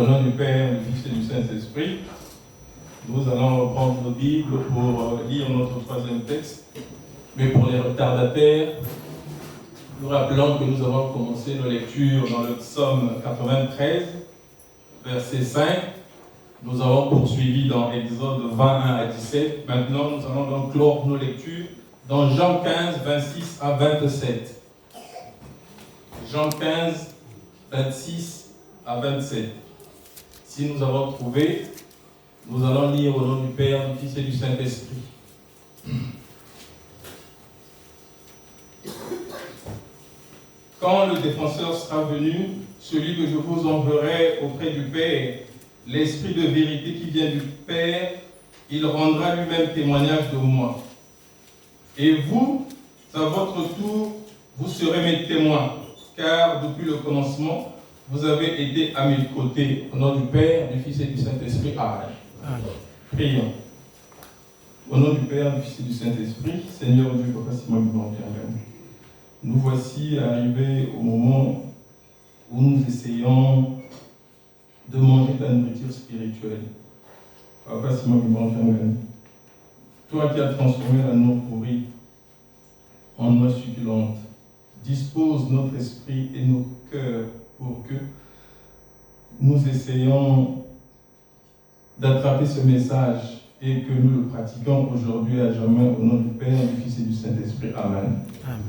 Au nom du Père, du Fils et du Saint-Esprit, nous allons reprendre nos Bibles pour lire notre troisième texte. Mais pour les retardataires, nous rappelons que nous avons commencé nos lectures dans le psaume 93, verset 5. Nous avons poursuivi dans Exode 21 à 17. Maintenant, nous allons donc clore nos lectures dans Jean 15, 26 à 27. Jean 15, 26 à 27. Si nous avons trouvé, nous allons lire au nom du Père, du Fils et du Saint-Esprit. Quand le défenseur sera venu, celui que je vous enverrai auprès du Père, l'Esprit de vérité qui vient du Père, il rendra lui-même témoignage de moi. Et vous, à votre tour, vous serez mes témoins, car depuis le commencement, vous avez été à mes côtés. Au nom du Père, du Fils et du Saint-Esprit. Amen. Amen. Prions. Au nom du Père, du Fils et du Saint-Esprit, Seigneur Dieu, Papa Simon, nous voici arrivés au moment où nous essayons de manger ta nourriture spirituelle. Papa Simon, toi qui as transformé la noix pourrie en noix succulente, dispose notre esprit et nos cœurs pour que nous essayions d'attraper ce message et que nous le pratiquions aujourd'hui à jamais au nom du Père, du Fils et du Saint-Esprit. Amen. Amen.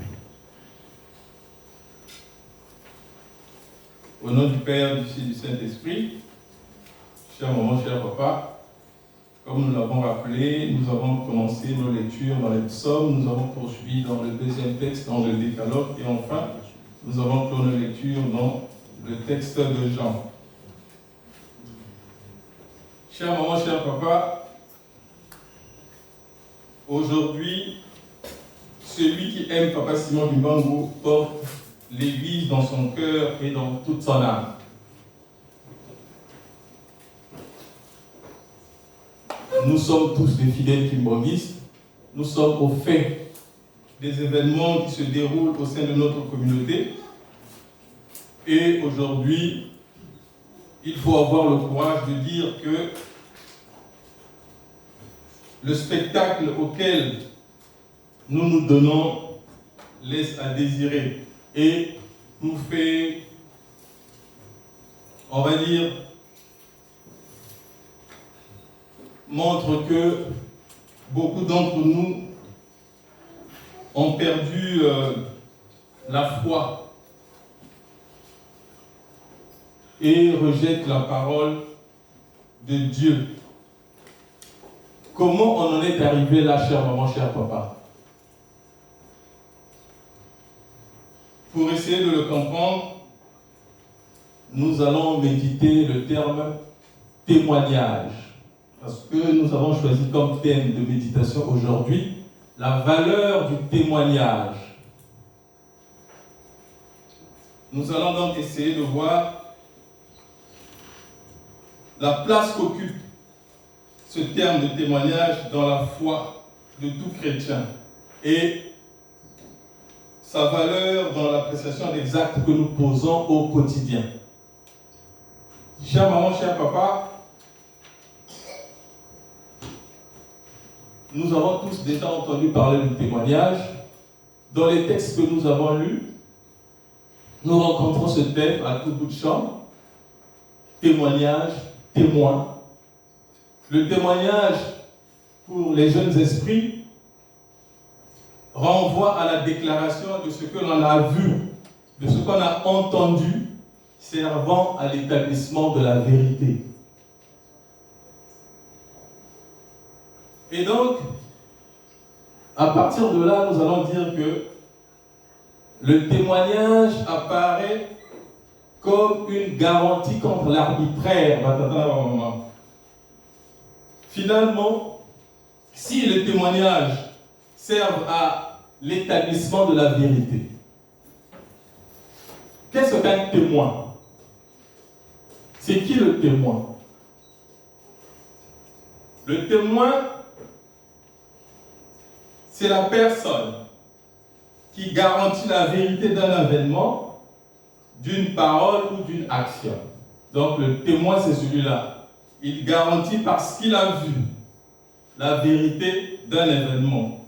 Au nom du Père, du Fils et du Saint-Esprit, chère maman, cher papa, comme nous l'avons rappelé, nous avons commencé nos lectures dans les psaumes, nous avons poursuivi dans le deuxième texte, dans le décalogue, et enfin, nous avons clos nos lectures dans le texte de Jean. Chère maman, cher papa, aujourd'hui, celui qui aime Papa Simon Kimbangu porte l'Église dans son cœur et dans toute son âme. Nous sommes tous des fidèles kimbanguistes, nous sommes au fait des événements qui se déroulent au sein de notre communauté. Et aujourd'hui, il faut avoir le courage de dire que le spectacle auquel nous nous donnons laisse à désirer et nous fait, on va dire, montre que beaucoup d'entre nous ont perdu la foi et rejettent la parole de Dieu. Comment on en est arrivé là, chère maman, cher papa? Pour essayer de le comprendre, nous allons méditer le terme témoignage. Parce que nous avons choisi comme thème de méditation aujourd'hui la valeur du témoignage. Nous allons donc essayer de voir la place qu'occupe ce terme de témoignage dans la foi de tout chrétien et sa valeur dans l'appréciation des actes que nous posons au quotidien. Chère maman, cher papa, nous avons tous déjà entendu parler du témoignage. Dans les textes que nous avons lus, nous rencontrons ce thème à tout bout de champ. Témoignage, témoin. Le témoignage pour les jeunes esprits renvoie à la déclaration de ce que l'on a vu, de ce qu'on a entendu, servant à l'établissement de la vérité. Et donc, à partir de là, nous allons dire que le témoignage apparaît comme une garantie contre l'arbitraire. Finalement, si le témoignage sert à l'établissement de la vérité, qu'est-ce qu'un témoin? C'est qui le témoin? Le témoin, c'est la personne qui garantit la vérité d'un événement, d'une parole ou d'une action. Donc le témoin, c'est celui-là. Il garantit parce qu'il a vu la vérité d'un événement.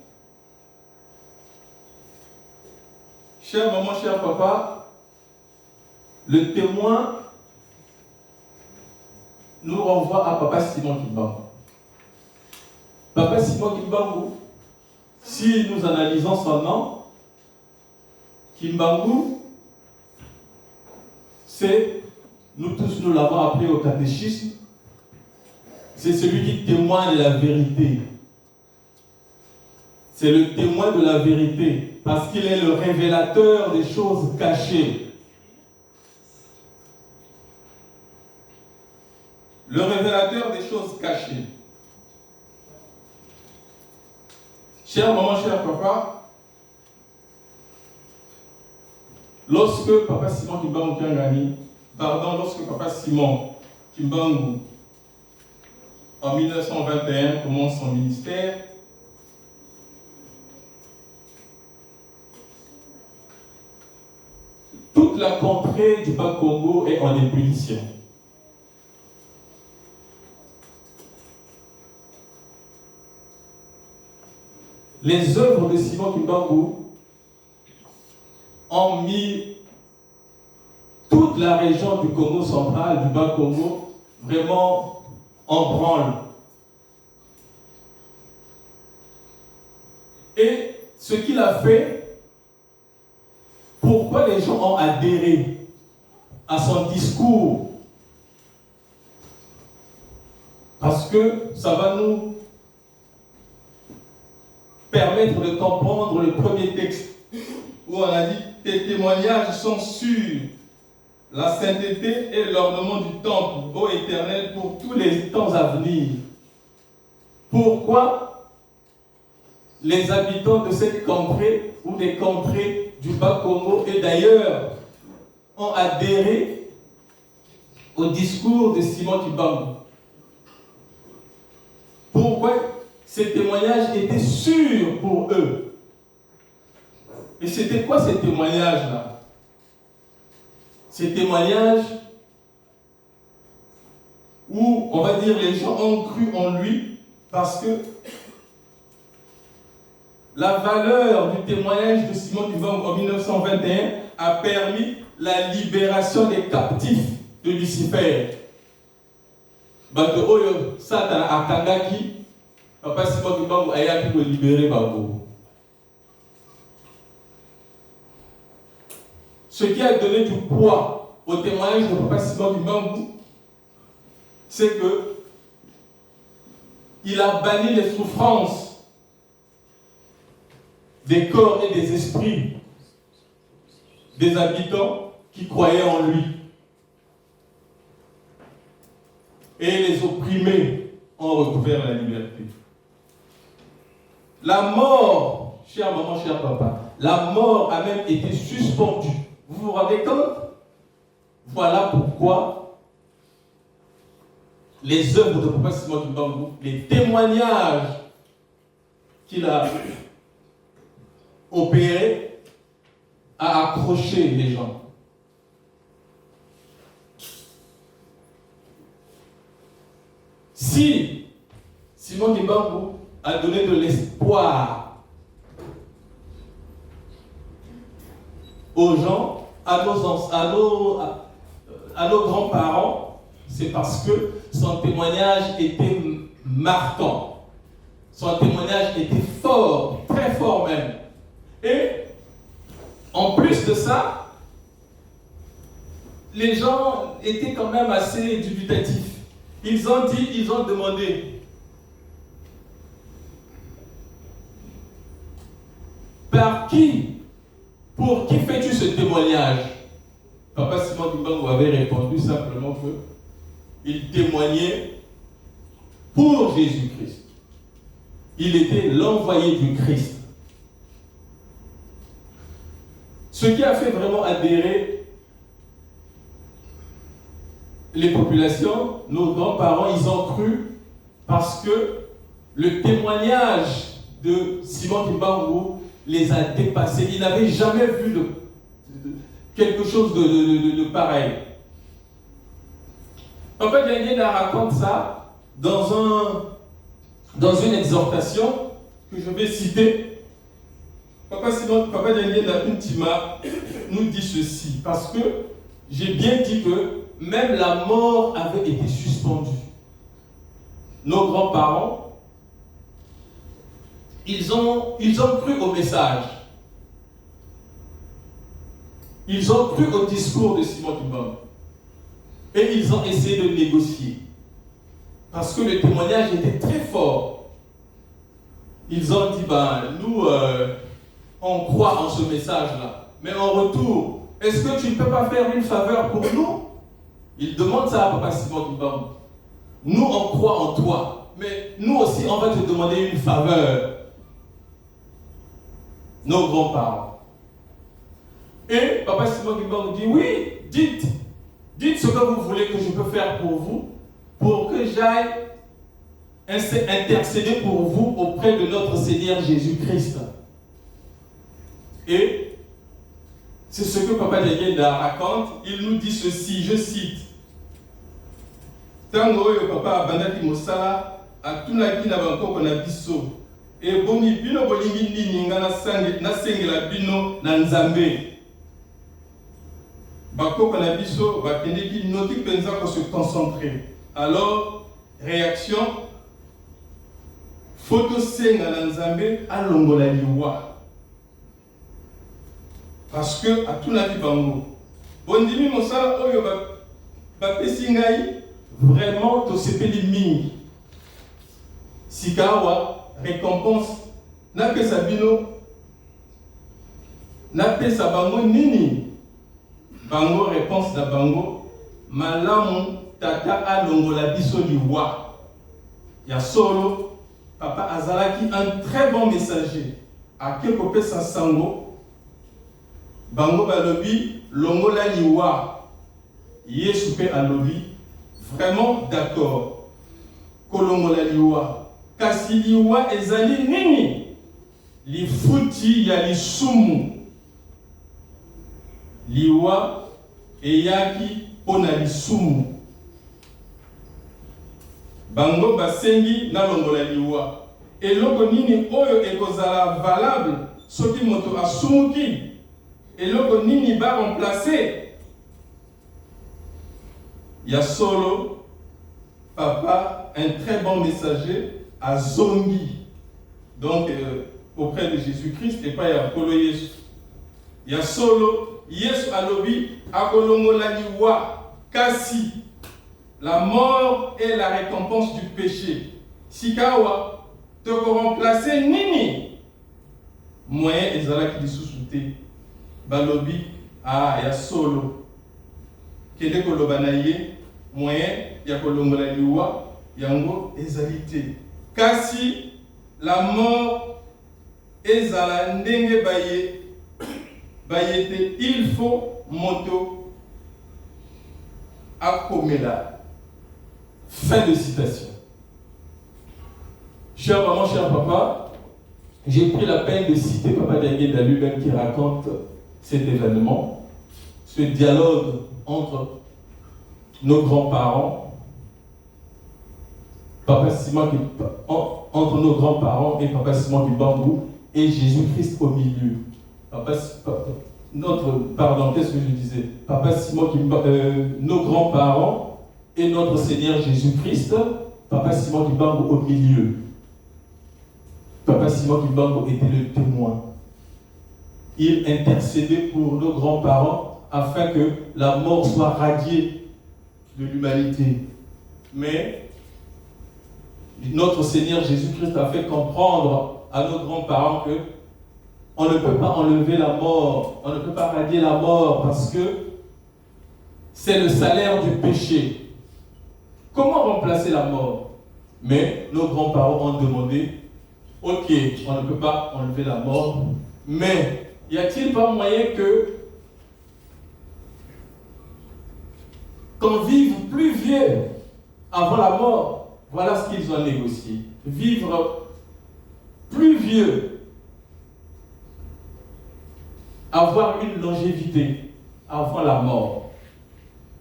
Chère maman, cher papa, le témoin nous renvoie à Papa Simon Kimbangu. Papa Simon Kimbangu, si nous analysons son nom, Kimbangu, c'est, nous tous nous l'avons appelé au catéchisme, c'est celui qui témoigne de la vérité. C'est le témoin de la vérité, parce qu'il est le révélateur des choses cachées. Le révélateur des choses cachées. Chère maman, cher papa, lorsque Papa Simon Kimbangu en 1921 commence son ministère, toute la contrée du Bas-Congo est en ébullition. Les œuvres de Simon Kimbangu ont mis toute la région du Congo central, du Bas-Congo, vraiment en branle. Et ce qu'il a fait, pourquoi les gens ont adhéré à son discours? Parce que ça va nous permettre de comprendre le premier texte où on a dit « Tes témoignages sont sur la sainteté et l'ornement du temple, ô Éternel, pour tous les temps à venir. » Pourquoi les habitants de cette contrée ou des contrées du Bas-Congo et d'ailleurs ont adhéré au discours de Simon Kimbangu? Pourquoi ces témoignages étaient sûrs pour eux? Et c'était quoi ces témoignages-là? Ces témoignages où, on va dire, les gens ont cru en lui parce que la valeur du témoignage de Simon Kimbangu en 1921 a permis la libération des captifs de Lucifer. Bato oyo Satan akangaki, Papa Simon Kimbangu ayaki ko libérer bango. Ce qui a donné du poids au témoignage de Papa Simon Kimbangu, c'est que il a banni les souffrances des corps et des esprits des habitants qui croyaient en lui. Et les opprimés ont recouvert la liberté. La mort, chère maman, cher papa, la mort a même été suspendue. Vous vous rendez compte? Voilà pourquoi les œuvres de Papa Simon Kimbangu, les témoignages qu'il a opérés, a accroché les gens. Si Simon Kimbangu a donné de l'espoir aux gens, à nos grands-parents, c'est parce que son témoignage était marquant. Son témoignage était fort, très fort même. Et en plus de ça, les gens étaient quand même assez dubitatifs. Ils ont demandé, pour qui fais-tu ce témoignage? Papa Simon Kimbangu avait répondu simplement qu'il témoignait pour Jésus-Christ. Il était l'envoyé du Christ. Ce qui a fait vraiment adhérer les populations, nos grands-parents, ils ont cru parce que le témoignage de Simon Kimbangu les a dépassés. Ils n'avaient jamais vu quelque chose de pareil. Papa Diangena raconte ça dans une exhortation que je vais citer. Papa Diangena Kuntima nous dit ceci, parce que j'ai bien dit que même la mort avait été suspendue. Nos grands-parents, ils ont cru au message. Ils ont cru au discours de Simon Kimbangu. Et ils ont essayé de négocier. Parce que le témoignage était très fort. Ils ont dit, nous, on croit en ce message-là. Mais en retour, est-ce que tu ne peux pas faire une faveur pour nous? Ils demandent ça à Papa Simon Kimbangu. Nous, on croit en toi. Mais nous aussi, on va te demander une faveur. Nos grands-parents. Et Papa Simon Kimbangu dit, oui, dites ce que vous voulez que je peux faire pour vous, pour que j'aille intercéder pour vous auprès de notre Seigneur Jésus-Christ. Et c'est ce que Papa Diangena raconte. Il nous dit ceci, je cite. Tango yo papa abandaki mosala atunaki na bankoko na biso e bongi bino bolingi nini nga nasengela bino na Nzambe. Bakoko na biso bakendeki noki penza ko se concentrer. Alors réaction photo senga na Nzambe alongola liwa. Parce que atunaki bango bondimi mosala oyo bapesi ngai vraiment tosepeli mingi sikawa récompense napesa bino napesa bango nini. Bango réponse na bango malamu tata alongola biso liwa ya solo. Papa azalaki un très bon messager ake kopesa sango bango balobi longola liwa Yesu pe alobi vraiment d'accord kolongola liwa kasi liwa ezali nini lifuti ya lisumu. Liwa eyaki pona lisumu. Bango basengi na longola liwa eloko nini oyo ekozala valable soki moto asumuki, eloko nini ba remplacer. Ya solo papa un très bon messager à zongi donc auprès de Jésus-Christ et pas ya kolo Yesu. Ya solo Yesu alobi akolongola liwa kasi la mort est la récompense du péché. Sikawa te remplacer nini moyen ezalaki lisusu te balobi ya solo kende koloba na ye moyen ya kolongola liwa yango ezali te. Kasi la mort ezala ndenge baye te, il faut moto akomela. Fin de citation. Cher maman, cher papa, j'ai pris la peine de citer Papa Diangena lui-même qui raconte cet événement, ce dialogue entre nos grands-parents, entre nos grands-parents et Papa Simon Kimbangu et Jésus-Christ au milieu. Qu'est-ce que je disais? Papa Simon Kimbangu, nos grands-parents et notre Seigneur Jésus-Christ, Papa Simon Kimbangu au milieu. Papa Simon Kimbangu était le témoin. Il intercédait pour nos grands-parents afin que la mort soit radiée de l'humanité. Mais notre Seigneur Jésus-Christ a fait comprendre à nos grands-parents que on ne peut pas enlever la mort, on ne peut pas radier la mort parce que c'est le salaire du péché. Comment remplacer la mort? Mais nos grands-parents ont demandé, ok, on ne peut pas enlever la mort, mais y a-t-il pas moyen qu'on vive plus vieux avant la mort? Voilà ce qu'ils ont négocié. Vivre plus vieux, avoir une longévité avant la mort.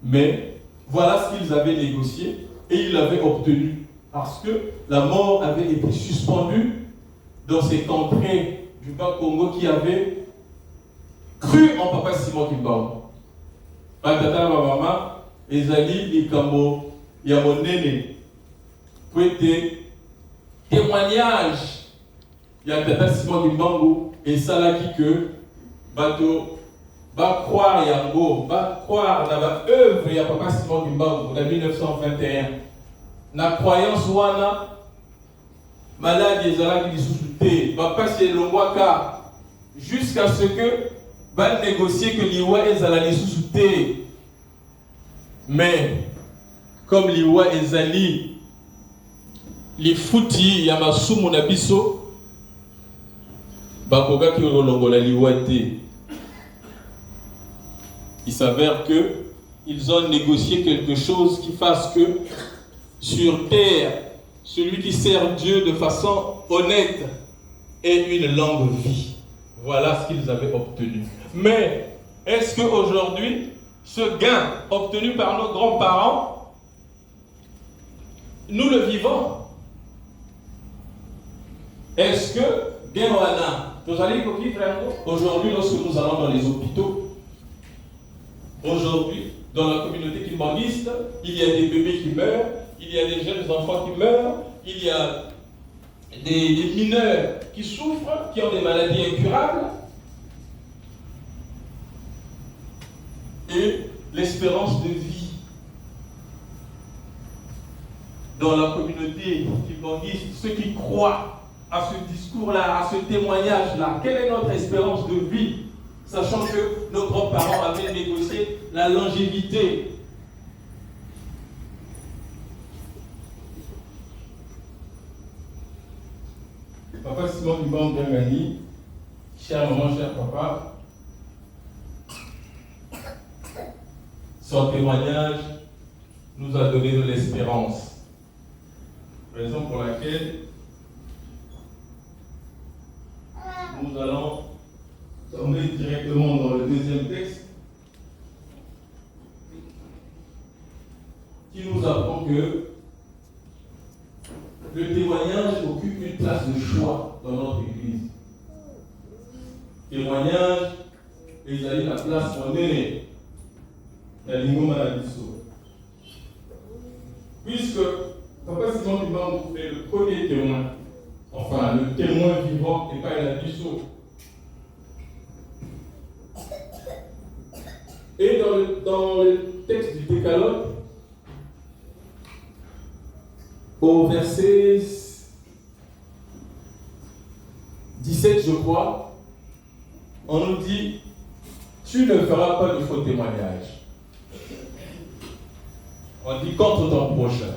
Mais Voilà ce qu'ils avaient négocié et ils l'avaient obtenu. Parce que la mort avait été suspendue dans ces contrées du Bas-Congo qui avaient cru en Papa Simon Kimbangu. Tata maman, ezali likambo ya monene. Prêter témoignage ya Tata Simon Kimbangu et ça là qui que bateau va croire yango, va croire dans la œuvre ya Papa Simon Kimbangu de 1921. Na croyance wana malade ezala qui sous-souté, va passer le waka jusqu'à ce que va négocier que l'Iwa ezala sous-souté. Mais comme l'Iwa ezali les fouti ya masumu na biso bakoga ki olongola l'Iwa te. Il s'avère que ils ont négocié quelque chose qui fasse que sur terre, celui qui sert Dieu de façon honnête ait une longue vie. Voilà ce qu'ils avaient obtenu. Mais est-ce qu'aujourd'hui, ce gain obtenu par nos grands-parents, nous le vivons? Est-ce que gain wana, aujourd'hui, lorsque nous allons dans les hôpitaux, aujourd'hui, dans la communauté kimbangiste, il y a des bébés qui meurent, il y a des jeunes enfants qui meurent, il y a des mineurs qui souffrent, qui ont des maladies incurables. Et l'espérance de vie dans la communauté kimbangiste, ceux qui croient à ce discours-là, à ce témoignage-là, quelle est notre espérance de vie, sachant que nos grands-parents avaient négocié la longévité. Papa Simon Kimbangu Gangani, cher maman, cher papa, son témoignage nous a donné de l'espérance. Raison pour laquelle nous allons tomber directement dans le deuxième texte qui nous apprend que le témoignage occupe une place de choix dans notre Église. Témoignage, ils allaient la place honnête dans l'Ingoma Nabiso. Puisque Papa Simon Kimbangu est le premier témoin, enfin le témoin vivant et pas Nabiso. Et dans le texte du Décalogue, au verset 17, je crois, on nous dit « Tu ne feras pas de faux témoignages ». On dit « contre ton prochain ».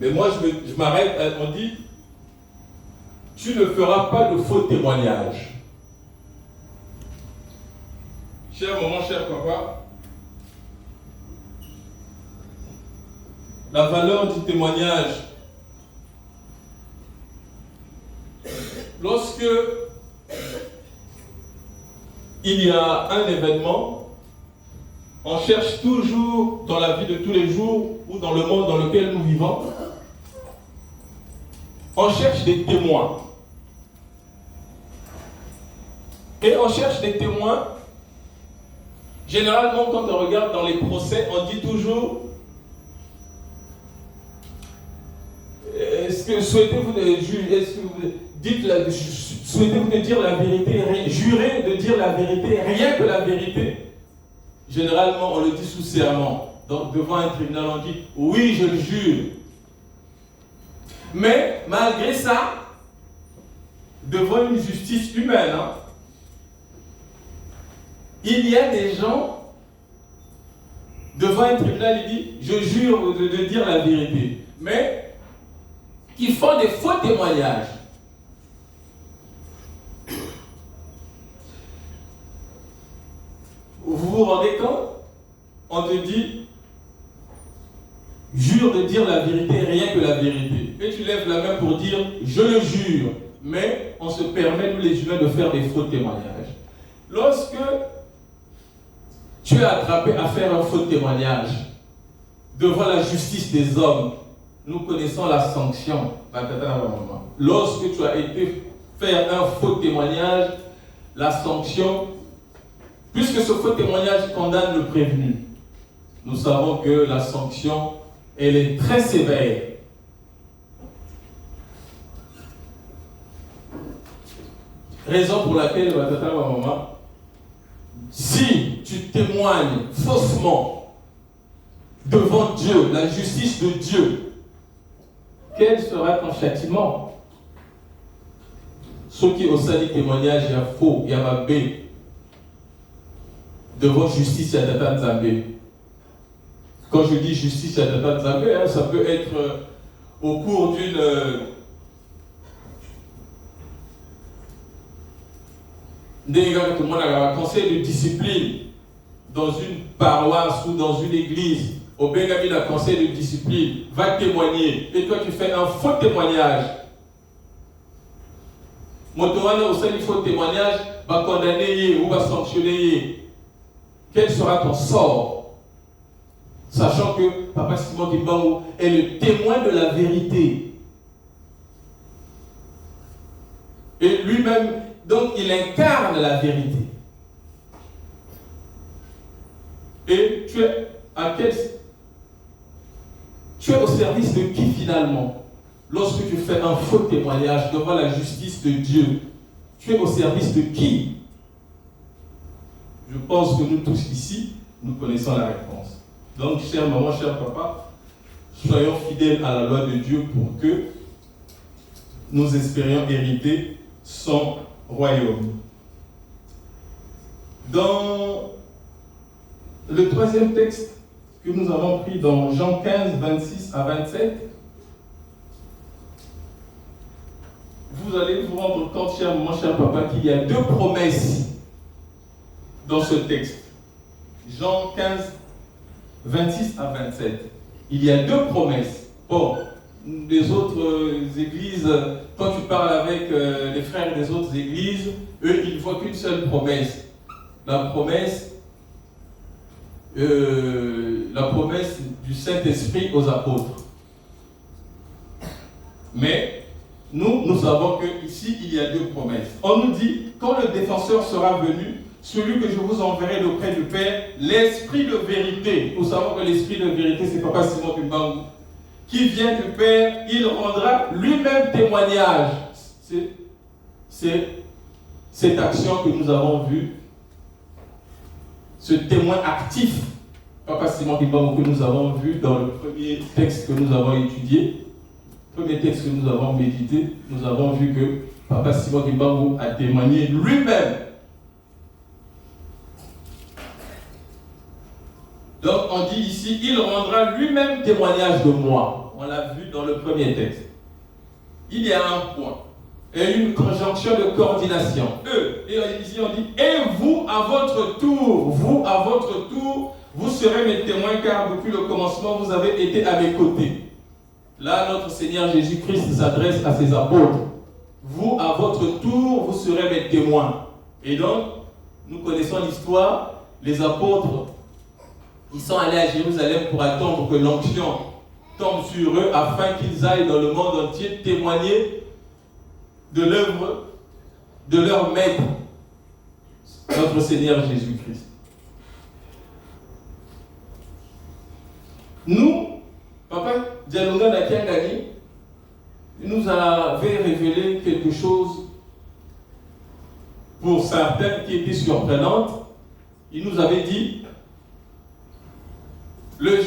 Mais moi, je m'arrête, on dit « Tu ne feras pas de faux témoignages ». Cher maman, cher papa, la valeur du témoignage. Lorsque il y a un événement, on cherche toujours dans la vie de tous les jours ou dans le monde dans lequel nous vivons, on cherche des témoins. Et on cherche des témoins. Généralement, quand on regarde dans les procès, on dit toujours est-ce que souhaitez-vous souhaitez-vous de dire la vérité, jurez de dire la vérité, rien que la vérité? Généralement, on le dit sous serment. Donc, devant un tribunal, on dit oui, je le jure. Mais malgré ça, devant une justice humaine, il y a des gens devant un tribunal, il dit je jure de dire la vérité. Mais qui font des faux témoignages. Vous vous rendez compte? On te dit, jure de dire la vérité, rien que la vérité. Et tu lèves la main pour dire, je le jure. Mais on se permet, nous les humains, de faire des faux témoignages. Lorsque tu es attrapé à faire un faux témoignage, devant la justice des hommes, nous connaissons la sanction. Lorsque tu as été faire un faux témoignage, la sanction, puisque ce faux témoignage condamne le prévenu, nous savons que la sanction, elle est très sévère. Raison pour laquelle, si tu témoignes faussement devant Dieu, la justice de Dieu, quel sera ton châtiment? Ceux qui osent dire témoignage, il y a faux, il y a mabé. Devant justice, il y a Tata Nzambé. Quand je dis justice, il y a Tata Nzambé, ça peut être au cours tout le monde a un conseil de discipline dans une paroisse ou dans une église. Au Bengami, un conseil de discipline va témoigner et toi tu fais un faux témoignage. Motowana aussi, il faut témoignage, va condamner ou va sanctionner. Quel sera ton sort? Sachant que Papa Simon Kimbangu est le témoin de la vérité. Et lui-même, donc il incarne la vérité. Et tu es à quel... Tu es au service de qui finalement? Lorsque tu fais un faux témoignage devant la justice de Dieu, tu es au service de qui? Je pense que nous tous ici, nous connaissons la réponse. Donc, chère maman, cher papa, soyons fidèles à la loi de Dieu pour que nous espérions hériter son royaume. Dans le troisième texte que nous avons pris dans Jean 15, 26 à 27, vous allez vous rendre compte, cher maman, cher papa, qu'il y a deux promesses dans ce texte. Jean 15, 26 à 27. Il y a deux promesses. Bon, les autres églises, quand tu parles avec les frères des autres églises, eux, ils ne voient qu'une seule promesse. La promesse du Saint-Esprit aux apôtres. Mais nous savons qu'ici, il y a deux promesses. On nous dit, quand le défenseur sera venu, celui que je vous enverrai auprès du Père, l'Esprit de vérité. Nous savons que l'Esprit de vérité, c'est Papa Simon Kimbangu, qui vient du Père, il rendra lui-même témoignage. C'est cette action que nous avons vue, ce témoin actif, Papa Simon Kimbangu, que nous avons vu dans le premier texte que nous avons étudié, premier texte que nous avons médité, nous avons vu que Papa Simon Kimbangu a témoigné lui-même. Donc on dit ici, il rendra lui-même témoignage de moi. On l'a vu dans le premier texte. Il y a un point et une conjonction de coordination. Et ici on dit, et vous à votre tour, vous serez mes témoins car depuis le commencement vous avez été à mes côtés. Là notre Seigneur Jésus-Christ s'adresse à ses apôtres. Vous à votre tour, vous serez mes témoins. Et donc, nous connaissons l'histoire, les apôtres, ils sont allés à Jérusalem pour attendre que l'onction tombe sur eux afin qu'ils aillent dans le monde entier témoigner de l'œuvre de leur maître, notre Seigneur Jésus-Christ. Nous, Papa Dialonga Nakiangani, il nous avait révélé quelque chose pour certains qui était surprenante. Il nous avait dit, le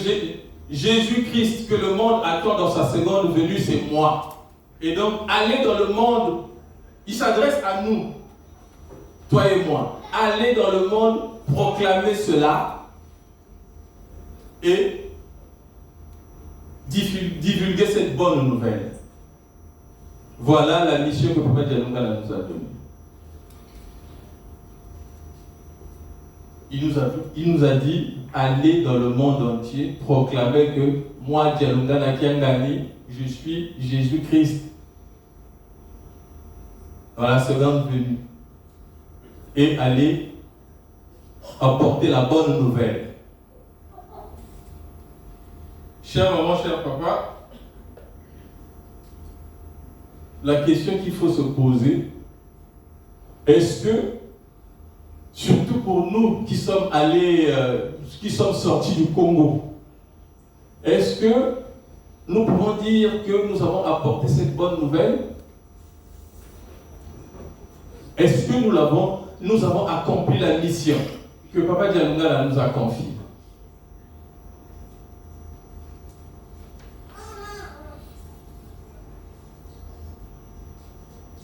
Jésus-Christ que le monde attend dans sa seconde venue, c'est moi. Et donc, allez dans le monde, il s'adresse à nous, toi et moi. Allez dans le monde, proclamer cela et divulguer cette bonne nouvelle. Voilà la mission que Papa Dialonga nous a donnée. Il nous a dit, allez dans le monde entier, proclamer que moi, Dialonga Nakiangani, je suis Jésus-Christ dans la seconde venue. Et aller apporter la bonne nouvelle. chère maman, cher papa, la question qu'il faut se poser, est-ce que, surtout pour nous qui sommes qui sommes sortis du Congo, est-ce que nous pouvons dire que nous avons apporté cette bonne nouvelle? Est-ce que nous avons accompli la mission que Papa Dialunga nous a confiée?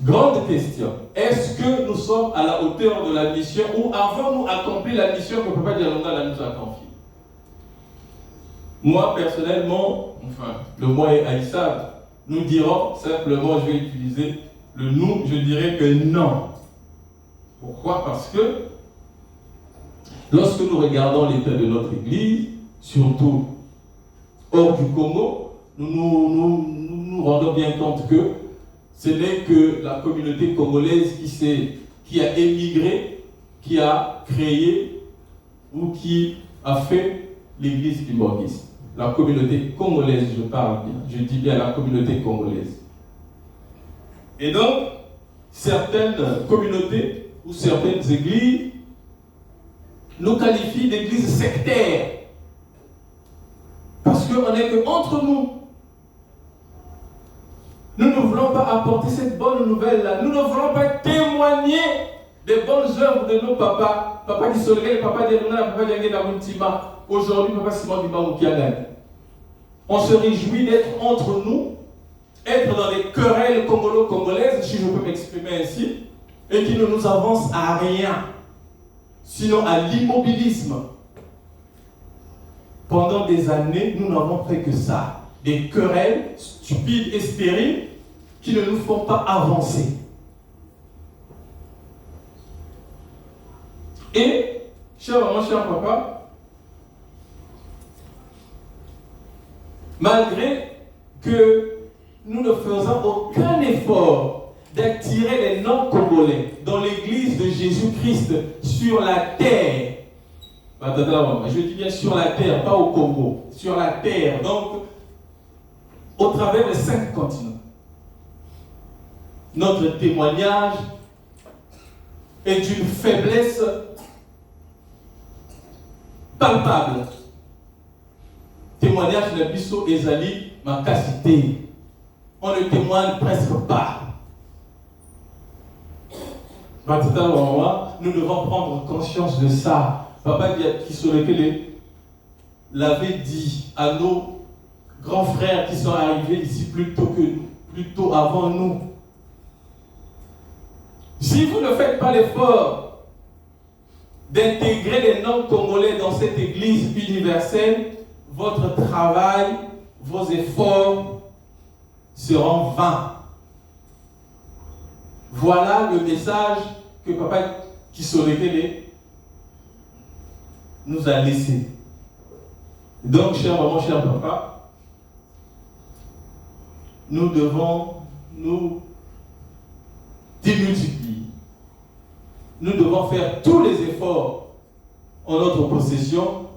Grande question. Est-ce que nous sommes à la hauteur de la mission ou avons-nous accompli la mission que Papa Dialunga nous a confiée? Moi, personnellement, le moi et Aïssa, nous dirons simplement, je vais utiliser le nous, je dirais que non. Pourquoi? Parce que lorsque nous regardons l'état de notre Église, surtout hors du Congo, nous rendons bien compte que ce n'est que la communauté congolaise qui a émigré, qui a créé ou qui a fait l'Église primordialiste. La communauté congolaise, je parle bien, je dis bien la communauté congolaise. Et donc, certaines communautés ou certaines églises nous qualifient d'églises sectaires. Parce qu'on n'est qu'entre nous. Nous ne voulons pas apporter cette bonne nouvelle-là. Nous ne voulons pas témoigner des bonnes œuvres de nos papas. Papa Kisolgé, Papa Dialunga, Papa Dialunga Muntima. Aujourd'hui, Papa Simon Diba Moukiagan. On se réjouit d'être entre nous, être dans des querelles congolo-congolaises, si je peux m'exprimer ainsi, et qui ne nous avance à rien, sinon à l'immobilisme. Pendant des années, nous n'avons fait que ça. Des querelles stupides et stériles qui ne nous font pas avancer. Et, chère maman, cher papa, malgré que nous ne faisons aucun effort d'attirer les non-congolais dans l'église de Jésus-Christ sur la terre, je dis bien sur la terre, pas au Congo, sur la terre, donc au travers des 5 continents. Notre témoignage est d'une faiblesse palpable. Témoignage de Bisso Ezali, ma cacité. On ne témoigne presque pas. Maintenant, nous devons prendre conscience de ça. Papa Kisolekele l'avait dit à nos grands frères qui sont arrivés ici plus tôt avant nous. Si vous ne faites pas l'effort d'intégrer les non-congolais dans cette église universelle, votre travail, vos efforts seront vains. Voilà le message que Papa Kisolekele nous a laissé. Donc, chère maman, cher papa, nous devons nous démultiplier. Nous devons faire tous les efforts en notre possession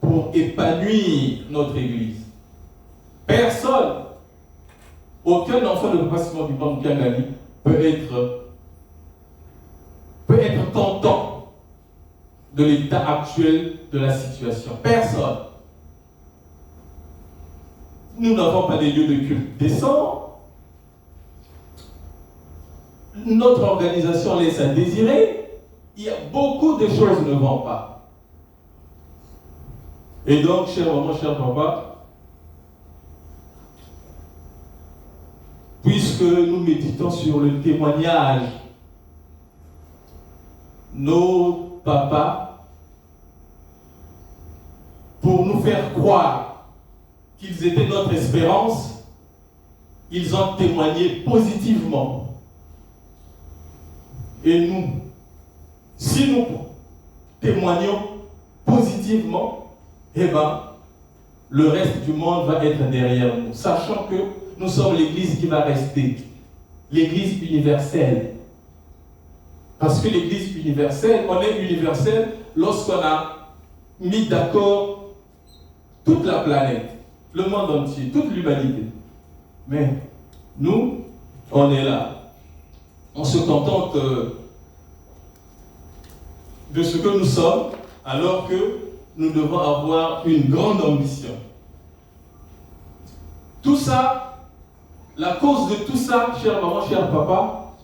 pour épanouir notre Église. Personne, aucun enfant de Papa Simon Diba Moukiagali peut être content de l'état actuel de la situation. Personne. Nous n'avons pas des lieux de culte décents. Notre organisation laisse à désirer. Il y a beaucoup de choses qui ne vont pas. Et donc, cher maman, cher papa, puisque nous méditons sur le témoignage, nos papas, pour nous faire croire qu'ils étaient notre espérance, ils ont témoigné positivement. Et nous, si nous témoignons positivement, eh bien, le reste du monde va être derrière nous, sachant que nous sommes l'Église qui va rester, l'Église universelle. Parce que l'Église universelle, on est universel lorsqu'on a mis d'accord toute la planète. le monde entier, toute l'humanité. Mais nous, on est là. On se contente de ce que nous sommes, alors que nous devons avoir une grande ambition. Tout ça, la cause de tout ça, chère maman, cher papa,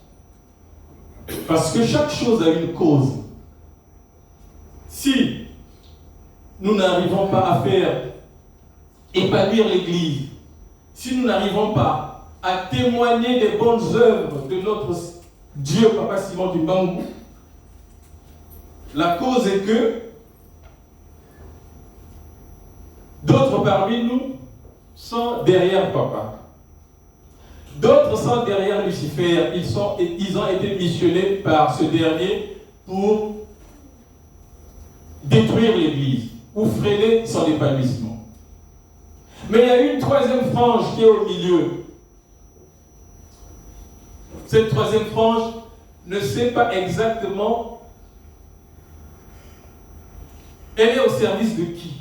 parce que chaque chose a une cause. Si nous n'arrivons pas à faire épanouir l'Église, si nous n'arrivons pas à témoigner des bonnes œuvres de notre Dieu, Papa Simon Kimbangu, la cause est que d'autres parmi nous sont derrière Papa. D'autres sont derrière Lucifer. Ils ont été missionnés par ce dernier pour détruire l'Église ou freiner son épanouissement. Mais il y a une troisième frange qui est au milieu. Cette troisième frange ne sait pas exactement, elle est au service de qui?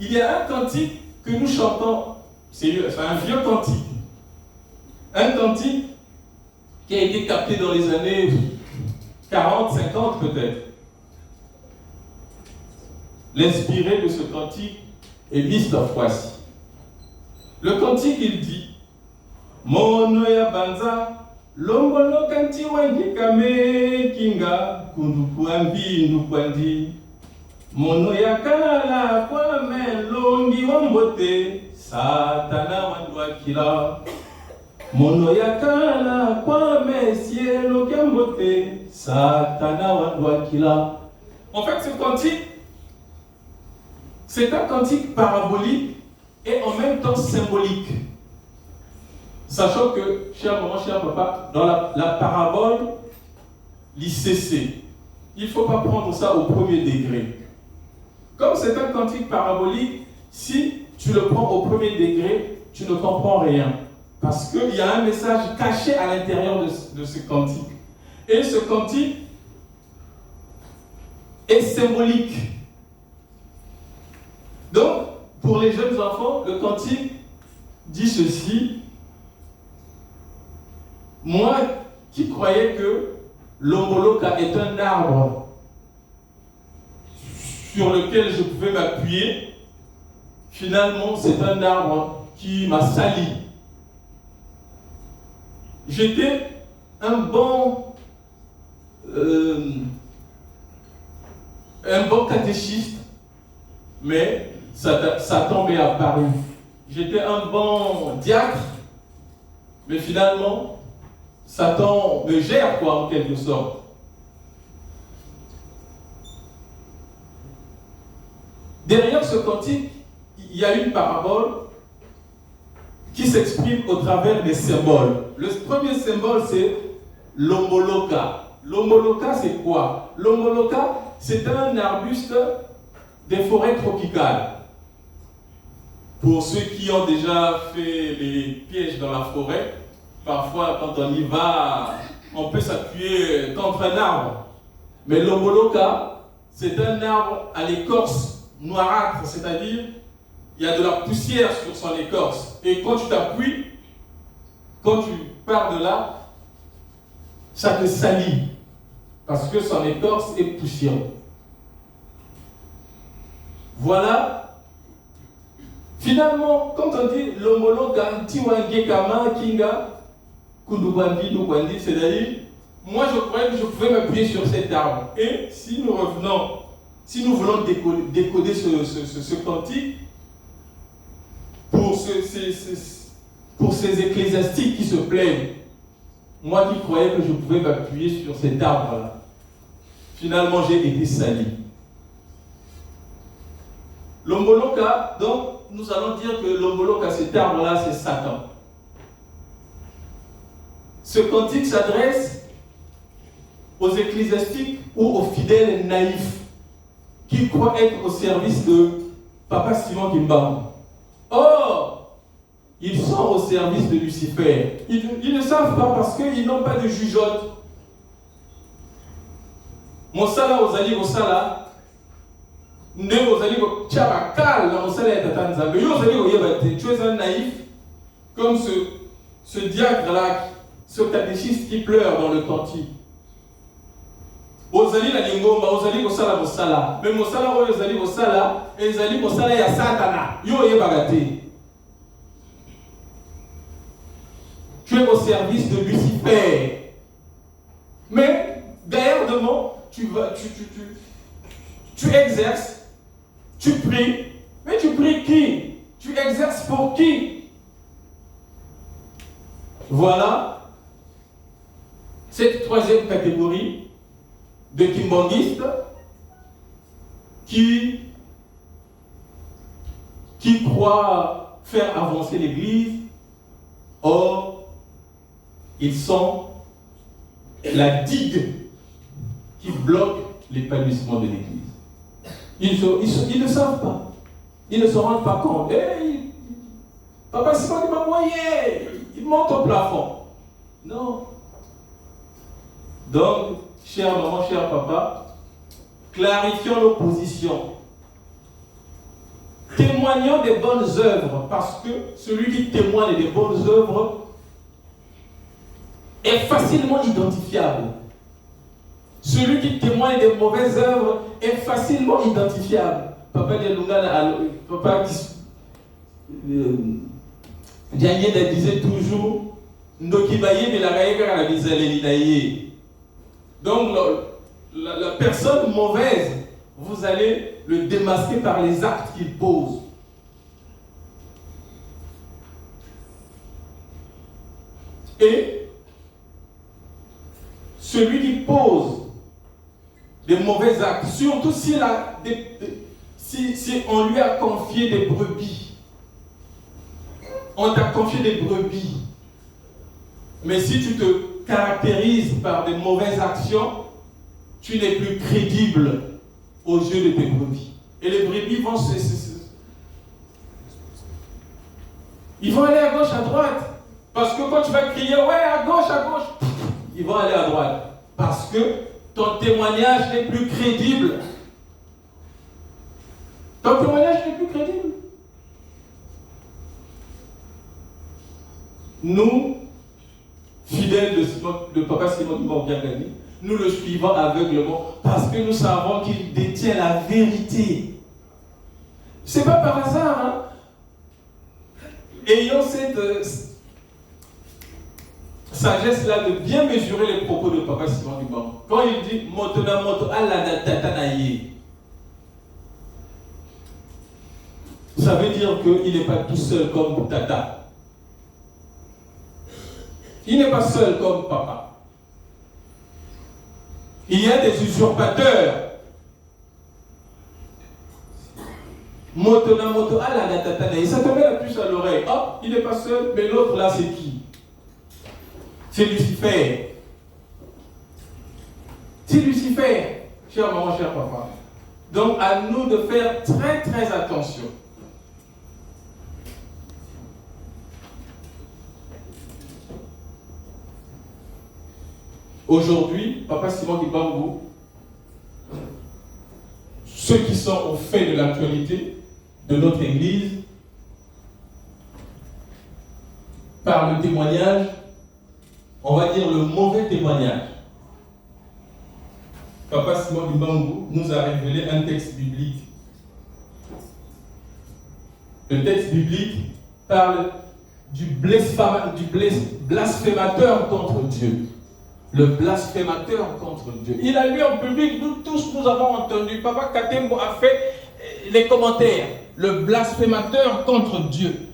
Il y a un cantique que nous chantons, c'est un vieux cantique. Un cantique qui a été capté dans les années 40, 50 peut-être. L'inspiré de ce cantique est Mr. Fouassi. Le cantique, il dit Mono ya banza, lombolo kanti wangi kame kinga, kunduku ambi nukwandi. Mono ya kala kwa melongi wambote, satana wandwa kila. Mono ya kala kwa mesielo kembote, satana wandwa kila. En fait, ce cantique, c'est un cantique parabolique et en même temps symbolique. Sachant que, cher maman, cher papa, dans la parabole, l'ICC, il ne faut pas prendre ça au premier degré. Comme c'est un cantique parabolique, si tu le prends au premier degré, tu ne comprends rien. Parce qu'il y a un message caché à l'intérieur de ce cantique. Et ce cantique est symbolique. Donc, pour les jeunes enfants, le cantique dit ceci. Moi qui croyais que l'Omboloka est un arbre sur lequel je pouvais m'appuyer, finalement c'est un arbre qui m'a sali. J'étais un bon catéchiste, mais Satan m'est apparu. J'étais un bon diacre, mais finalement Satan me gère, quoi, en quelque sorte. Derrière ce cantique, il y a une parabole qui s'exprime au travers des symboles. Le premier symbole, c'est l'Omboloka. L'Omboloka, c'est quoi? L'Omboloka, c'est un arbuste des forêts tropicales. Pour ceux qui ont déjà fait les pièges dans la forêt, parfois, quand on y va, on peut s'appuyer contre un arbre. Mais l'Omboloka, c'est un arbre à l'écorce noirâtre, c'est-à-dire il y a de la poussière sur son écorce. Et quand tu t'appuies, quand tu pars de là, ça te salit. Parce que son écorce est poussière. Voilà. Finalement, quand on dit l'Omboloka, Tiwange Kama, Kinga, c'est-à-dire, moi je croyais que je pouvais m'appuyer sur cet arbre. Et si nous voulons décoder ce cantique, pour ces ecclésiastiques qui se plaignent, moi qui croyais que je pouvais m'appuyer sur cet arbre-là, finalement j'ai été sali. L'Omboloka, donc nous allons dire que l'Omboloka, cet arbre-là, c'est Satan. Ce cantique s'adresse aux ecclésiastiques ou aux fidèles naïfs qui croient être au service de Papa Simon Kimbangu. Or, ils sont au service de Lucifer. Ils ne savent pas parce qu'ils n'ont pas de jugeote. Mosala Ozali Mosala, tu es un naïf, comme ce diacre-là, ce catéchiste qui pleure dans le cantique. Ozali na lingomba, ozali kosala mosala. Mais mosala oyo ozali kosala, ezali mosala ya Satana. Yo yebaka te. Tu es au service de Lucifer. Mais derrière devant, tu exerces, tu pries. Mais tu pries qui? Tu exerces pour qui? Voilà cette troisième catégorie de kimbongistes qui croient faire avancer l'Église. Or, ils sont la digue qui bloque l'épanouissement de l'Église. Ils ne savent pas. Ils ne se rendent pas compte. Hey, Papa Simon, il m'a moyen. Il monte au plafond. Non. Donc, chère maman, cher papa, clarifions nos positions. Témoignons des bonnes œuvres, parce que celui qui témoigne des bonnes œuvres est facilement identifiable. Celui qui témoigne des mauvaises œuvres est facilement identifiable. Papa Dianyeda disait toujours Ndokibaye de la Raïka la Bizaleli. Donc la personne mauvaise, vous allez le démasquer par les actes qu'il pose. Et celui qui pose des mauvais actes, surtout si on lui a confié des brebis. On t'a confié des brebis. Mais si tu te caractérises par des mauvaises actions, tu n'es plus crédible aux yeux de tes brebis. Et les brebis vont ils vont aller à gauche, à droite. Parce que quand tu vas crier, ouais, à gauche, ils vont aller à droite. Parce que ton témoignage n'est plus crédible. Ton témoignage n'est plus crédible. Nous, fidèles de Papa Simon Morgagani, nous le suivons aveuglement parce que nous savons qu'il détient la vérité. C'est pas par hasard, hein? Ayons cette sagesse-là de bien mesurer les propos de Papa Simon Dubam. Quand il dit Motona moto ala tatanaye, ça veut dire qu'il n'est pas tout seul comme Tata. Il n'est pas seul comme Papa. Il y a des usurpateurs. Motona moto ala tatanaye, ça te met la puce à l'oreille. Hop, il n'est pas seul, mais l'autre là c'est qui? C'est Lucifer. C'est Lucifer, cher maman, cher papa. Donc, à nous de faire très, très attention. Aujourd'hui, Papa Simon Dibangou, ceux qui sont au fait de l'actualité de notre Église, par le témoignage, on va dire le mauvais témoignage. Papa Simon Dibangou nous a révélé un texte biblique. Le texte biblique parle du blasphémateur contre Dieu. Le blasphémateur contre Dieu. Il a lu en public, nous tous nous avons entendu. Papa Katembo a fait les commentaires. Le blasphémateur contre Dieu.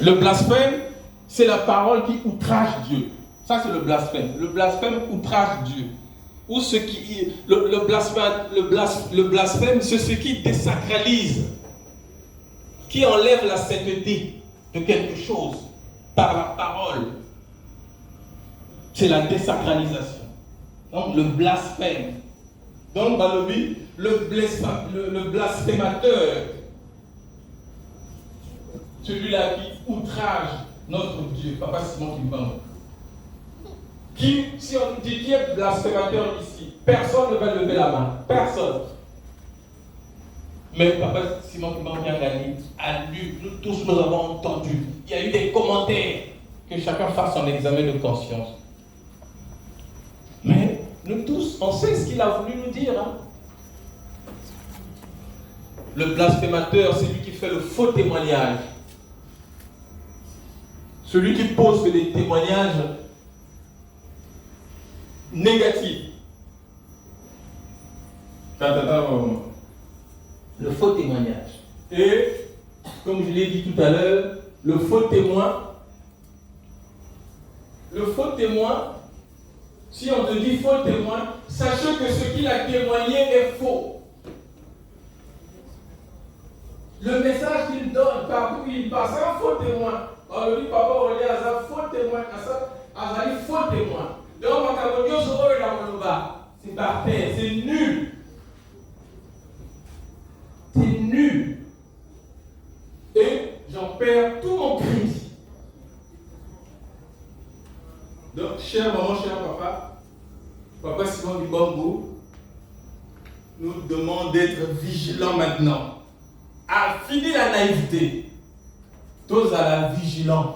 Le blasphème, c'est la parole qui outrage Dieu. Ça, c'est le blasphème. Le blasphème outrage Dieu. Ou ce qui, le blasphème, c'est ce qui désacralise, qui enlève la sainteté de quelque chose par la parole. C'est la désacralisation. Donc, le blasphème. Donc, le blasphémateur, celui-là qui outrage notre Dieu, Papa Simon Kimbango. Si on dit qui est blasphémateur ici, personne ne va lever la main. Personne. Mais Papa Simon Kimbangu-Nyangani a lu, nous tous nous avons entendu. Il y a eu des commentaires. Que chacun fasse son examen de conscience. Mais nous tous, on sait ce qu'il a voulu nous dire. Hein? Le blasphémateur, c'est lui qui fait le faux témoignage. Celui qui pose des témoignages négatifs. Le faux témoignage. Et, comme je l'ai dit tout à l'heure, le faux témoin, si on te dit faux témoin, sachez que ce qu'il a témoigné est faux. Le message qu'il donne, partout où il passe, c'est un faux témoin. On le dit, papa, on est un faux témoin, un faux témoin. Donc, c'est par terre, c'est nul. C'est nul. Et j'en perds tout mon crédit. Donc, chère maman, cher papa, Papa Simon Kimbangu nous demande d'être vigilants maintenant. À finir la naïveté, tous à la vigilance.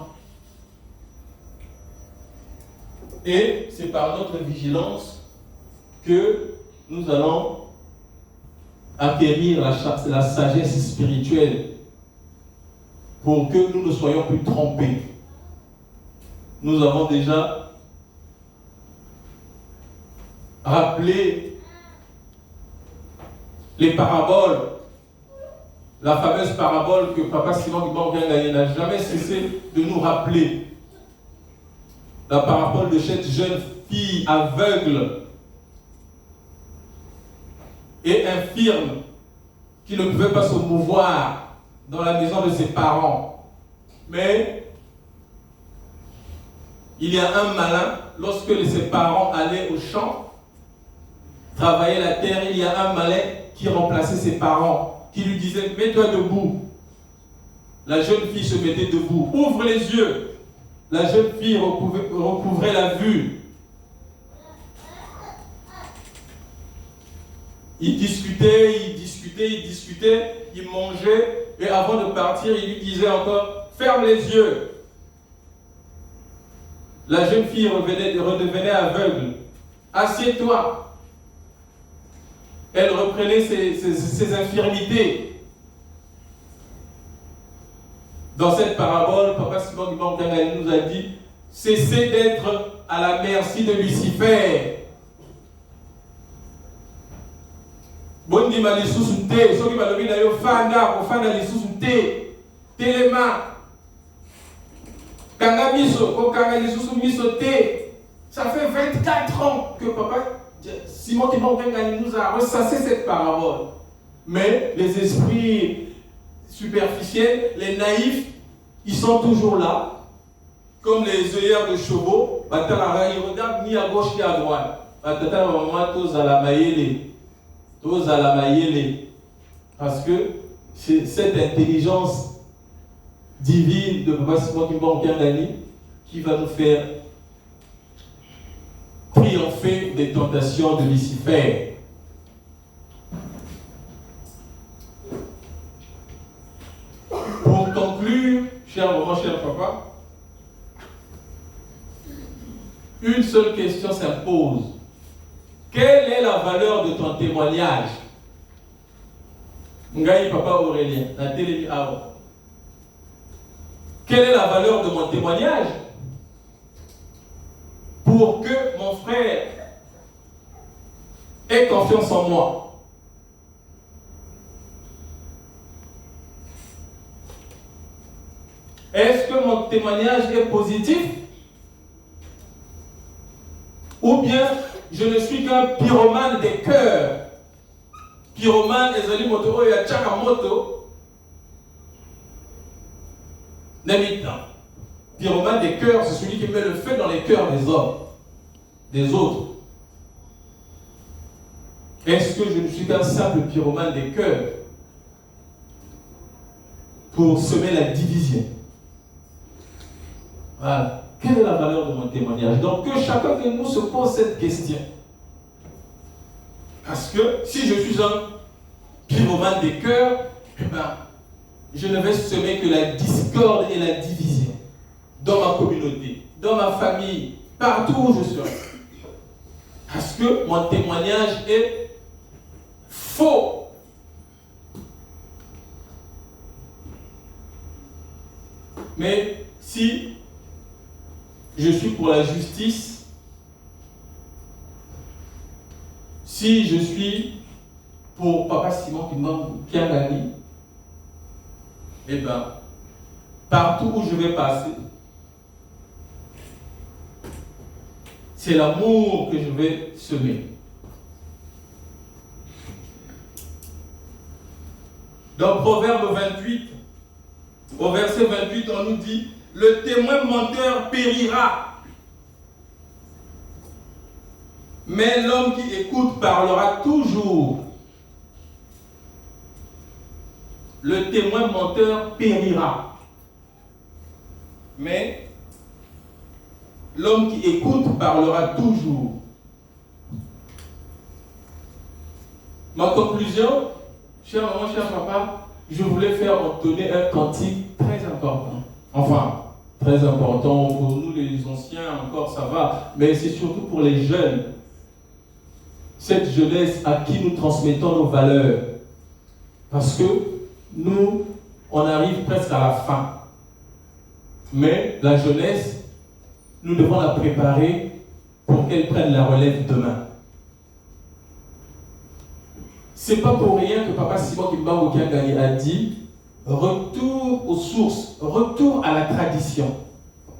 Et c'est par notre vigilance que nous allons acquérir la sagesse spirituelle pour que nous ne soyons plus trompés. Nous avons déjà rappelé les paraboles, la fameuse parabole que Papa Simon Kimbangu n'a jamais cessé de nous rappeler. La parabole de cette jeune fille aveugle et infirme qui ne pouvait pas se mouvoir dans la maison de ses parents. Mais il y a un malin, lorsque ses parents allaient au champ travailler la terre, il y a un malin qui remplaçait ses parents, qui lui disait « Mets-toi debout ». La jeune fille se mettait debout. « Ouvre les yeux ». La jeune fille recouvrait la vue. Ils discutaient, ils mangeaient, et avant de partir, il lui disait encore « Ferme les yeux ». La jeune fille redevenait aveugle. « Assieds-toi ». Elle reprenait ses infirmités. Dans cette parabole, Papa Simon Kimbangu nous a dit « Cessez d'être à la merci de Lucifer ». Bondi ma lisusu te, soki balobi na yo fanda, kofanda lisusu te, telema. Kanga miso, kokanga lisusu miso te. Ça fait 24 ans que Papa Simon Kimbangu nous a ressassé cette parabole. Mais les esprits superficiels, les naïfs, ils sont toujours là, comme les œillères de chevaux. Ils regardent ni à gauche ni à droite. Parce que c'est cette intelligence divine de Papa Simon Kimbangu qui va nous faire triompher des tentations de Lucifer. Pour conclure, cher maman, cher papa, une seule question s'impose. Quelle est la valeur de ton témoignage? Ngai papa Aurélien, la télé avant. Quelle est la valeur de mon témoignage? Pour que mon frère ait confiance en moi. Est-ce que mon témoignage est positif? Ou bien je ne suis qu'un pyromane des cœurs? Pyromane, ezali moto oyo ya tchaka moto. N'habitant. Pyromane des cœurs, c'est celui qui met le feu dans les cœurs des hommes, des autres. Est-ce que je ne suis qu'un simple pyromane des cœurs pour semer la division? Voilà. Quelle est la valeur de mon témoignage? Donc que chacun de nous se pose cette question. Parce que si je suis un pyromane des cœurs, eh ben, je ne vais semer que la discorde et la division dans ma communauté, dans ma famille, partout où je serai. Parce que mon témoignage est faux. Mais si je suis pour la justice, si je suis pour Papa Simon Kiangani, eh bien, partout où je vais passer, c'est l'amour que je vais semer. Dans Proverbe 28, au verset 28, on nous dit, le témoin menteur périra, mais l'homme qui écoute parlera toujours. Le témoin menteur périra, mais l'homme qui écoute parlera toujours. Ma conclusion, cher maman, cher papa, je voulais faire entonner un cantique très important. Enfin, très important pour nous les anciens, encore ça va, mais c'est surtout pour les jeunes. Cette jeunesse à qui nous transmettons nos valeurs. Parce que nous, on arrive presque à la fin. Mais la jeunesse, nous devons la préparer pour qu'elle prenne la relève demain. C'est pas pour rien que Papa Simon Kimbangu Kiangani a dit retour aux sources, retour à la tradition.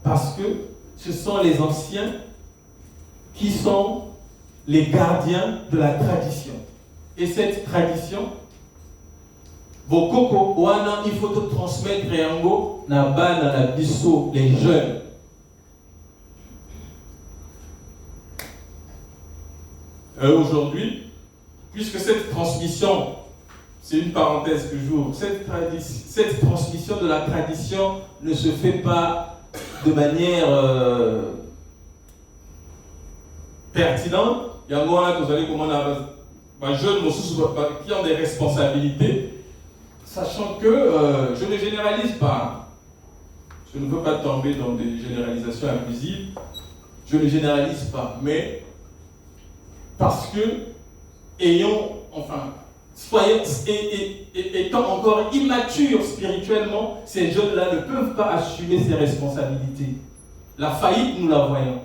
Parce que ce sont les anciens qui sont les gardiens de la tradition. Et cette tradition, Bokoko, Wana, il faut te transmettre Yango, Naba, Nanabiso, les jeunes. Aujourd'hui, puisque cette transmission, c'est une parenthèse que j'ouvre, cette transmission de la tradition ne se fait pas de manière pertinente. Il y a moi là que vous allez comment on a jeunes qui ont des responsabilités, sachant que je ne généralise pas. Je ne veux pas tomber dans des généralisations abusives. Je ne généralise pas, mais parce que étant encore immatures spirituellement, ces jeunes-là ne peuvent pas assumer ces responsabilités. La faillite, nous la voyons.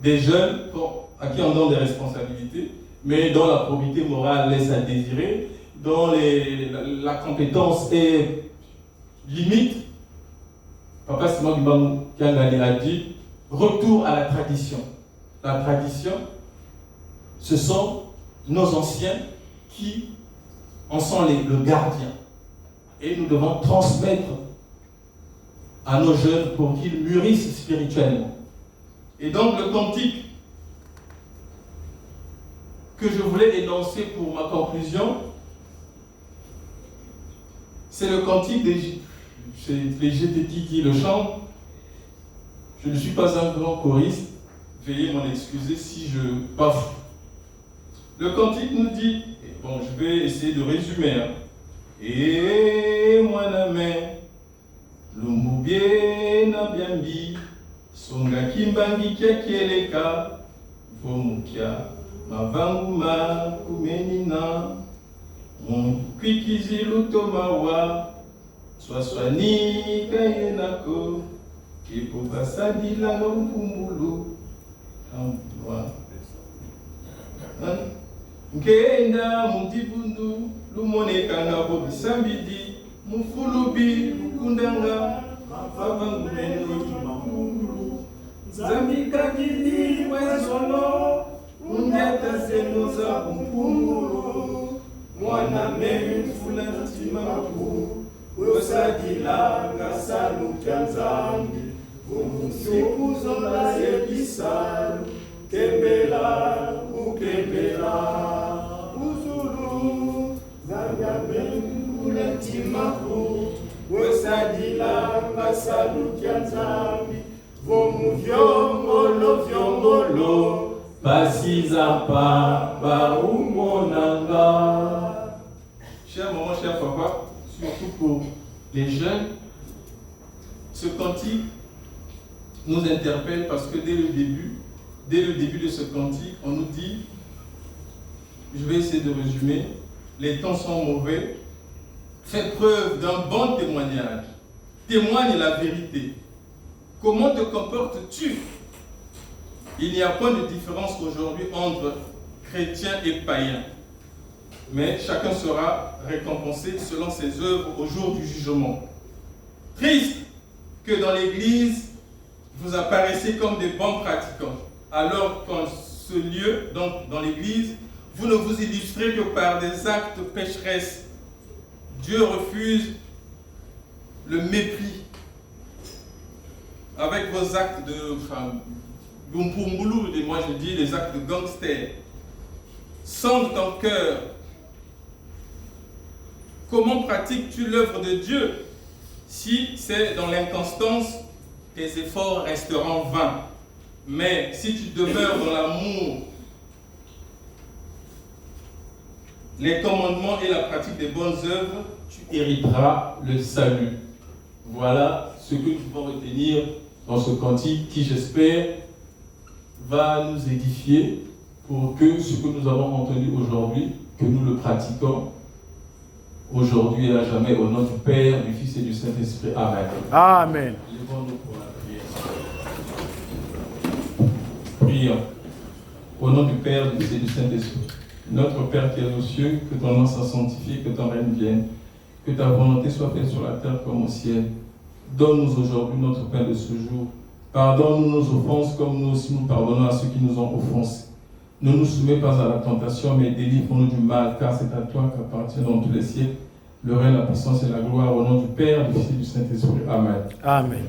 Des jeunes à qui on donne des responsabilités, mais dont la probité morale laisse à désirer, dont la compétence est limite. Papa Simon Kiangani a dit retour à la tradition. La tradition, ce sont nos anciens qui en sont le gardien. Et nous devons transmettre à nos jeunes pour qu'ils mûrissent spirituellement. Et donc le cantique que je voulais énoncer pour ma conclusion, c'est le cantique c'est les GTT qui le chantent. Je ne suis pas un grand choriste, veuillez m'en excuser si je bafoue. Le cantique nous dit, bon, je vais essayer de résumer. Et moi na main, lumubie na biambi, songa kimbangi kia kieleka, vomukia, mavanguma kumenina, kwikizi lutomawa, swaswani kayenako, kipobasadila ngompumbulu, Nkenda mutibundu lumonekanga bobisambidi mufulubi lukundanga mavavangumeno makulu nzambika kili wezolo unjata zeno za kumpungulu mwana memi fula ntimaku wesadila ngasalu kyanzambi umusiku zonda yebisalu kembela ukembela uzulu zangabengule timaku wesadila ngasalu kyanzambi vomu vyongolo Basizapa Barumonanga. Chers mamans, chers papas, surtout pour les jeunes, ce cantique nous interpelle parce que dès le début de ce cantique, on nous dit, je vais essayer de résumer, les temps sont mauvais, fais preuve d'un bon témoignage, témoigne la vérité. Comment te comportes-tu? Il n'y a point de différence aujourd'hui entre chrétiens et païens, mais chacun sera récompensé selon ses œuvres au jour du jugement. Triste que dans l'Église, vous apparaissez comme des bons pratiquants, alors qu'en ce lieu, donc dans l'Église, vous ne vous illustrez que par des actes pécheresses. Dieu refuse le mépris avec vos actes de Gumpumbulu, moi je dis les actes de gangster. Sonde ton cœur. Comment pratiques-tu l'œuvre de Dieu? Si c'est dans l'inconstance, tes efforts resteront vains. Mais si tu demeures dans l'amour, les commandements et la pratique des bonnes œuvres, tu hériteras le salut. Voilà ce que nous pouvons retenir dans ce cantique qui, j'espère, va nous édifier pour que ce que nous avons entendu aujourd'hui, que nous le pratiquons aujourd'hui et à jamais, au nom du Père, du Fils et du Saint-Esprit. Amen. Amen. Lèvons-nous pour la prière. Prions. Au nom du Père, du Fils et du Saint-Esprit. Notre Père qui est aux cieux, que ton nom soit sanctifié, que ton règne vienne, que ta volonté soit faite sur la terre comme au ciel. Donne-nous aujourd'hui notre pain de ce jour. Pardonne-nous nos offenses comme nous aussi nous pardonnons à ceux qui nous ont offensés. Ne nous soumets pas à la tentation, mais délivre-nous du mal, car c'est à toi qu'appartient dans tous les siècles le règne, la puissance et la gloire, au nom du Père, du Fils et du Saint-Esprit. Amen. Amen.